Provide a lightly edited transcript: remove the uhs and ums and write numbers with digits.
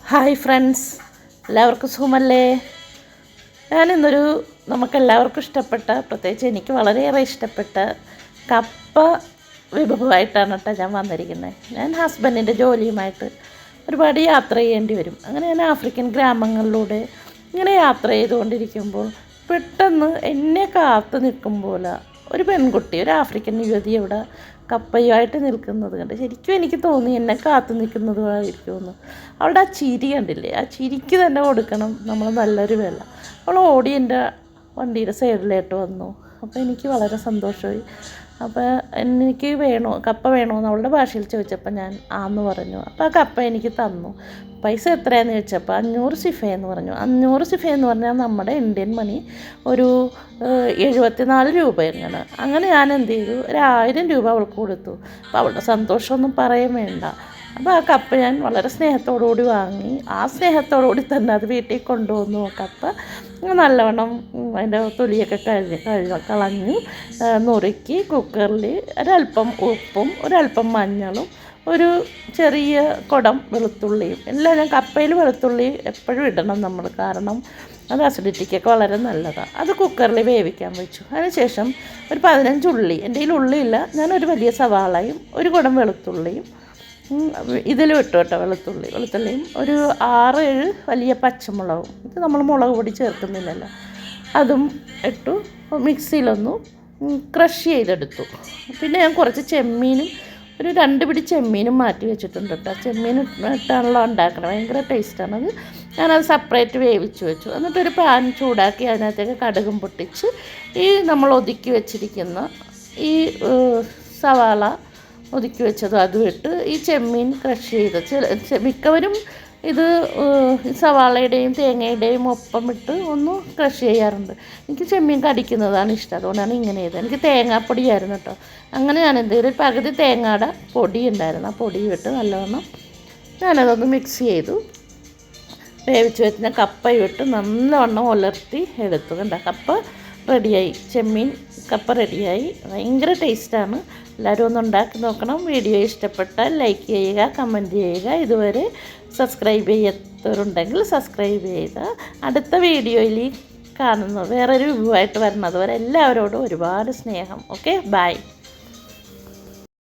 Hi friends, എല്ലാവർക്കും സുഖമല്ലേ? ഞാനിന്നൊരു നമുക്കെല്ലാവർക്കും ഇഷ്ടപ്പെട്ട, പ്രത്യേകിച്ച് എനിക്ക് വളരെയേറെ ഇഷ്ടപ്പെട്ട കപ്പ വിഭവമായിട്ടാണ് കേട്ടോ ഞാൻ വന്നിരിക്കുന്നത്. ഞാൻ ഹസ്ബൻഡിൻ്റെ ജോലിയുമായിട്ട് ഒരുപാട് യാത്ര ചെയ്യേണ്ടി വരും. അങ്ങനെ ഞാൻ ആഫ്രിക്കൻ ഗ്രാമങ്ങളിലൂടെ ഇങ്ങനെ യാത്ര ചെയ്തുകൊണ്ടിരിക്കുമ്പോൾ പെട്ടെന്ന് എന്നെ കാത്തു നിൽക്കും പോലെ ഒരു പെൺകുട്ടി, ഒരു ആഫ്രിക്കൻ യുവതി അവിടെ കപ്പയുമായിട്ട് നിൽക്കുന്നത് കണ്ട് ശരിക്കും എനിക്ക് തോന്നി എന്നെ കാത്തു നിൽക്കുന്നതുമായിരിക്കുമെന്ന്. അവളുടെ ആ ചിരി കണ്ടില്ലേ, ആ ചിരിക്ക് തന്നെ കൊടുക്കണം നമ്മൾ നല്ലൊരു വില. അവൾ ഓടി എൻ്റെ വണ്ടിയുടെ സൈഡിലായിട്ട് വന്നു. അപ്പോൾ എനിക്ക് വളരെ സന്തോഷമായി. അപ്പോൾ എനിക്ക് കപ്പ വേണമെന്ന് അവളുടെ ഭാഷയിൽ ചോദിച്ചപ്പോൾ ഞാൻ ആന്ന് പറഞ്ഞു. അപ്പോൾ ആ കപ്പ എനിക്ക് തന്നു. പൈസ എത്രയാണെന്ന് ചോദിച്ചപ്പോൾ 500 സിഫയെന്ന് പറഞ്ഞു. 500 സിഫയെന്ന് പറഞ്ഞാൽ നമ്മുടെ ഇന്ത്യൻ മണി ഒരു 74 രൂപ എങ്ങനെ. അങ്ങനെ ഞാൻ എന്ത് ചെയ്തു, ഒരു 1000 രൂപ അവൾക്ക് കൊടുത്തു. അപ്പോൾ അവളുടെ സന്തോഷമൊന്നും പറയാൻ വേണ്ട. അപ്പോൾ ആ കപ്പ ഞാൻ വളരെ സ്നേഹത്തോടുകൂടി വാങ്ങി. ആ സ്നേഹത്തോടുകൂടി തന്നെ അത് വീട്ടിൽ കൊണ്ടുവന്നു. കപ്പ നല്ലവണ്ണം അതിൻ്റെ തൊലിയൊക്കെ കളഞ്ഞ് നുറുക്കി കുക്കറിൽ ഒരല്പം ഉപ്പും ഒരല്പം മഞ്ഞളും ഒരു ചെറിയ കുടം വെളുത്തുള്ളിയും എല്ലാം. ഞാൻ കപ്പയിൽ വെളുത്തുള്ളി എപ്പോഴും ഇടണം നമ്മൾ, കാരണം അത് അസിഡിറ്റിക്കൊക്കെ വളരെ നല്ലതാണ്. അത് കുക്കറിൽ വേവിക്കാൻ വെച്ചു. അതിനുശേഷം ഒരു 15 ഉള്ളി, എൻ്റെ കയ്യിൽ ഉള്ളിയില്ല, ഞാനൊരു വലിയ സവാളയും ഒരു കുടം വെളുത്തുള്ളിയും ഇതിലും ഇട്ടു കേട്ടോ. വെളുത്തുള്ളിയും ഒരു 6-7 വലിയ പച്ചമുളകും, ഇത് നമ്മൾ മുളക് പൊടി ചേർക്കുന്നില്ലല്ലോ, അതും ഇട്ടു മിക്സിയിലൊന്നു ക്രഷ് ചെയ്തെടുത്തു. പിന്നെ ഞാൻ കുറച്ച് ചെമ്മീനും ഒരു 2 പിടി ചെമ്മീനും മാറ്റി വെച്ചിട്ടുണ്ട് കേട്ടോ. ചെമ്മീൻ ഇട്ടാണല്ലോ ഉണ്ടാക്കണം, ഭയങ്കര ടേസ്റ്റാണത്. ഞാനത് സെപ്പറേറ്റ് വേവിച്ച് വെച്ചു. എന്നിട്ടൊരു പാൻ ചൂടാക്കി അതിനകത്തേക്ക് കടുകും പൊട്ടിച്ച് ഈ നമ്മൾ ഒതുക്കി വെച്ചിരിക്കുന്ന ഈ സവാള ഒതുക്കി വെച്ചതും അതും ഇട്ട് ഈ ചെമ്മീൻ ക്രഷ് ചെയ്ത്, മിക്കവരും ഇത് സവാളയുടെയും തേങ്ങയുടെയും ഒപ്പം ഇട്ട് ഒന്ന് ക്രഷ് ചെയ്യാറുണ്ട്. എനിക്ക് ചെമ്മീൻ കടിക്കുന്നതാണ് ഇഷ്ടം, അതുകൊണ്ടാണ് ഇങ്ങനെ ചെയ്തത്. എനിക്ക് തേങ്ങാപ്പൊടിയായിരുന്നു കേട്ടോ. അങ്ങനെ ഞാൻ എന്ത് ചെയ്തു, ഒരു പകുതി തേങ്ങയുടെ പൊടി ഉണ്ടായിരുന്നു, ആ പൊടി ഇട്ട് നല്ലവണ്ണം ഞാനതൊന്ന് മിക്സ് ചെയ്തു. വേവിച്ച് വെച്ച കപ്പയും ഇട്ട് നല്ലവണ്ണം ഉലർത്തി എടുത്തു. കണ്ട കപ്പ റെഡിയായി, ചെമ്മീൻ കപ്പ റെഡിയായി. ഭയങ്കര ടേസ്റ്റാണ്. എല്ലാവരും ഒന്ന് ഉണ്ടാക്കി നോക്കണം. വീഡിയോ ഇഷ്ടപ്പെട്ടാൽ ലൈക്ക് ചെയ്യുക, കമൻറ്റ് ചെയ്യുക. ഇതുവരെ സബ്സ്ക്രൈബ് ചെയ്യാത്തവരുണ്ടെങ്കിൽ സബ്സ്ക്രൈബ് ചെയ്യുക. അടുത്ത വീഡിയോയിൽ കാണുന്നു വേറൊരു വിഭവമായിട്ട് വരുന്നത് വരെ എല്ലാവരോടും ഒരുപാട് സ്നേഹം. Okay, by.